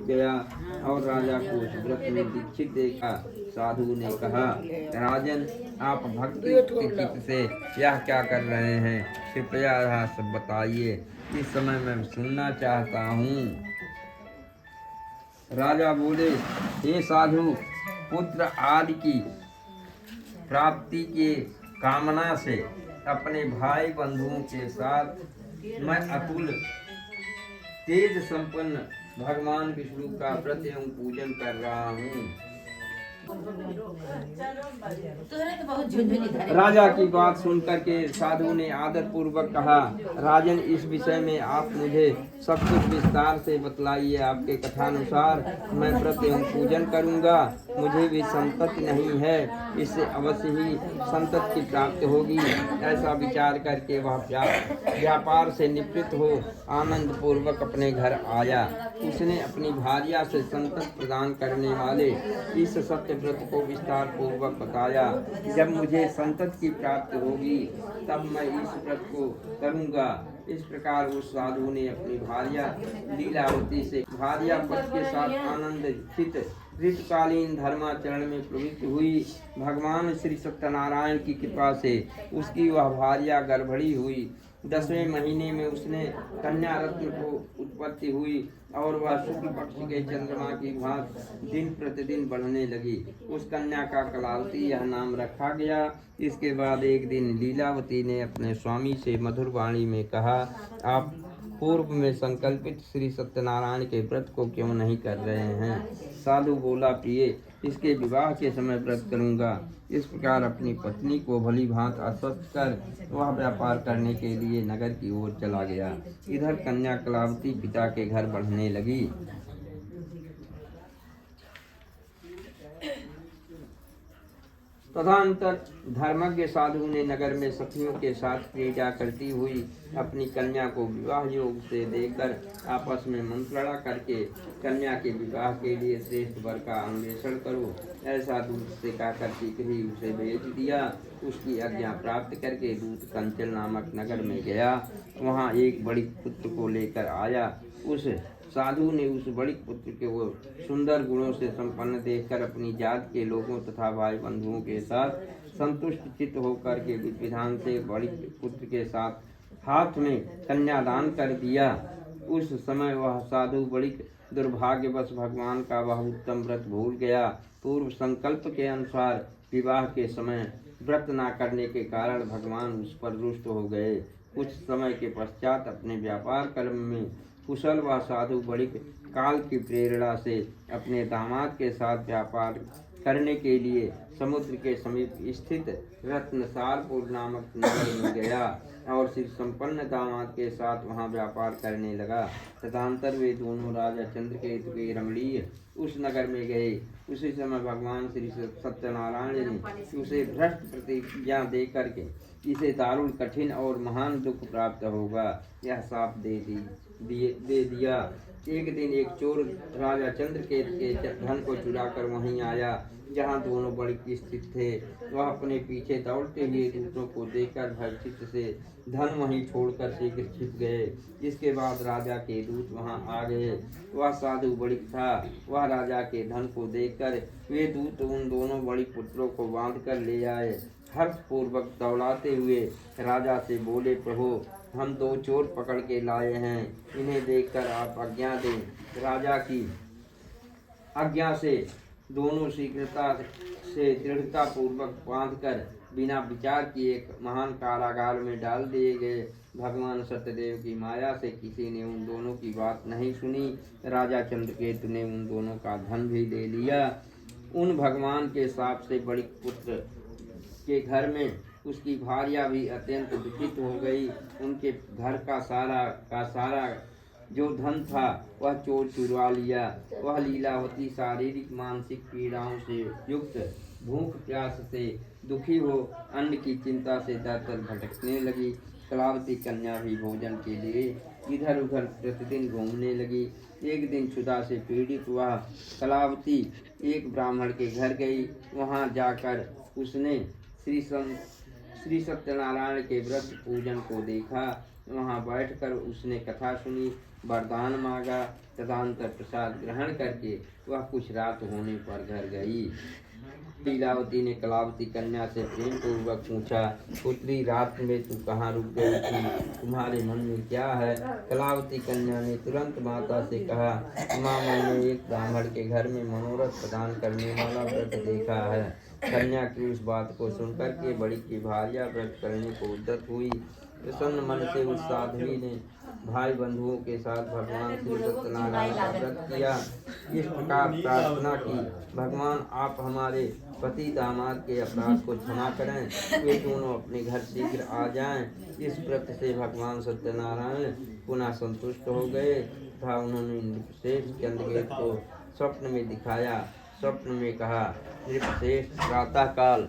गया और राजा को उस व्रत में दीक्षित देखा। साधु ने कहा, राजन, आप भक्ति चित्त से यह क्या कर रहे हैं? कृपया यह सब बताइए, इस समय मैं सुनना चाहता हूँ। राजा बोले, हे साधु, पुत्र आदि की प्राप्ति के कामना से अपने भाई बंधुओं के साथ मैं अतुल तेज संपन्न भगवान विष्णु का व्रत एवं पूजन कर रहा हूँ। राजा की बात सुनकर के साधु ने आदर पूर्वक कहा, राजन, इस विषय में आप मुझे सब कुछ विस्तार से बतलाइए। आपके कथानुसार मैं व्रत एवं पूजन करूंगा। मुझे भी संतति नहीं है, इससे अवश्य ही संतति की प्राप्ति होगी। ऐसा विचार करके वह व्यापार से निवृत्त हो आनंद पूर्वक अपने घर आया। उसने अपनी भार्या से संतति प्रदान करने वाले इस सत्य व्रत को विस्तार पूर्वक बताया। जब मुझे संतति की प्राप्ति होगी तब मैं इस व्रत को करूंगा। इस प्रकार उस साधु ने अपनी भार्या लीलावती से भार्या पद के साथ आनंद स्थित ऋतुकालीन धर्माचरण में प्रवृत्त हुई। भगवान श्री सत्यनारायण की कृपा से उसकी वह भार्या गर्भणी हुई। 10वें महीने में उसने कन्या रत्न को उत्पत्ति हुई और वह शुक्ल पक्ष के चंद्रमा की भांति दिन प्रतिदिन बढ़ने लगी। उस कन्या का कलावती यह नाम रखा गया। इसके बाद एक दिन लीलावती ने अपने स्वामी से मधुर वाणी में कहा, आप पूर्व में संकल्पित श्री सत्यनारायण के व्रत को क्यों नहीं कर रहे हैं? साधु बोला, प्रिय, इसके विवाह के समय व्रत करूंगा। इस प्रकार अपनी पत्नी को भली भांति आश्वस्त कर वह व्यापार करने के लिए नगर की ओर चला गया। इधर कन्या कलावती पिता के घर बढ़ने लगी। तदनंतर धर्मज्ञ साधु ने नगर में सखियों के साथ क्रीड़ा करती हुई अपनी कन्या को विवाह योग से देकर आपस में मंत्रणा करके कन्या के विवाह के लिए श्रेष्ठ वर का अन्वेषण करो, ऐसा दूत से कहकर शीघ्र ही उसे भेज दिया। उसकी आज्ञा प्राप्त करके दूत कंचल नामक नगर में गया। वहाँ एक बड़ी पुत्र को लेकर आया। उस साधु ने उस बड़ी पुत्र के वो सुंदर गुणों से संपन्न देखकर अपनी जात के लोगों तथा भाई बंधुओं के साथ संतुष्ट चित्त होकर के विधान से बड़ी पुत्र के साथ हाथ में कन्यादान कर दिया। उस समय वह साधु बड़ी दुर्भाग्यवश भगवान का वह उत्तम व्रत भूल गया। पूर्व संकल्प के अनुसार विवाह के समय व्रत न करने के कारण भगवान उस पर रुष्ट हो गए। कुछ समय के पश्चात अपने व्यापार कर्म में कुशल व साधु बड़ी काल की प्रेरणा से अपने दामाद के साथ व्यापार करने के लिए समुद्र के समीप स्थित रत्नसारपुर नामक नगर में गया और श्री संपन्न दामाद के साथ वहां व्यापार करने लगा। तदंतर वे दोनों राजा चंद्रकेतु के रमणीय उस नगर में गए। उसी समय भगवान श्री सत्यनारायण ने उसे भ्रष्ट प्रतिज्ञा दे करके इसे दारुण कठिन और महान दुख प्राप्त होगा यह शाप दे दिया। एक दिन एक चोर राजा चंद्रकेत के धन को चुराकर वहीं आया जहां दोनों बड़े स्थित थे। वह अपने पीछे दौड़ते हुए दूतों को देखकर भयचित्त से धन वहीं छोड़कर शीघ्र छिप गए। इसके बाद राजा के दूत वहां आ गए। वह साधु बड़ी था। वह राजा के धन को देखकर वे दूत उन दोनों बड़ी पुत्रों को बांध कर ले आए। हर्ष पूर्वक दौड़ाते हुए राजा से बोले, प्रभु, हम 2 चोर पकड़ के लाए हैं, इन्हें देखकर आप आज्ञा दें। राजा की आज्ञा से दोनों शीघ्रता से दृढ़ता पूर्वक बांधकर बिना विचार किए एक महान कारागार में डाल दिए गए। भगवान सत्यदेव की माया से किसी ने उन दोनों की बात नहीं सुनी। राजा चंद्रकेतु ने उन दोनों का धन भी ले लिया। उन भगवान के शाप से बड़ी पुत्र के घर में उसकी भार्या भी अत्यंत दुखित हो गई। उनके घर का सारा जो धन था वह चोर चुरा लिया। वह लीलावती शारीरिक मानसिक पीड़ाओं से युक्त भूख प्यास से दुखी हो अन्न की चिंता से दर भटकने लगी। कलावती कन्या भी भोजन के लिए इधर उधर प्रतिदिन घूमने लगी। एक दिन क्षुधा से पीड़ित वह कलावती एक ब्राह्मण के घर गई। वहां जाकर उसने श्री सत्यनारायण के व्रत पूजन को देखा। वहां बैठकर उसने कथा सुनी। वरदान मांगा। तदंतर प्रसाद ग्रहण करके वह कुछ रात होने पर घर गई। लीलावती ने कलावती कन्या से प्रेम पूर्वक पूछा, पुत्री रात में तू कहाँ रुक गई थी, तुम्हारे मन में क्या है? कलावती कन्या ने तुरंत माता से कहा, माँ मैंने एक ब्राह्मण के घर में मनोरथ प्रदान करने वाला व्रत देखा है। कन्या की उस बात को सुनकर के बड़ी की भार्या व्रत करने को उद्यत हुई। प्रसन्न मन से उस साध्वी ने भाई बंधुओं के साथ भगवान श्री सत्यनारायण का व्रत किया। इस प्रकार प्रार्थना की, भगवान आप हमारे पति दामाद के अपराध को क्षमा करें, वे दोनों अपने घर शीघ्र आ जाएं। इस व्रत से भगवान सत्यनारायण पुनः संतुष्ट हो गए तथा उन्होंने नृपश्रेष्ठ चंद्रकेत को स्वप्न में दिखाया। स्वप्न में कहा, नृपश्रेष्ठ प्रातः काल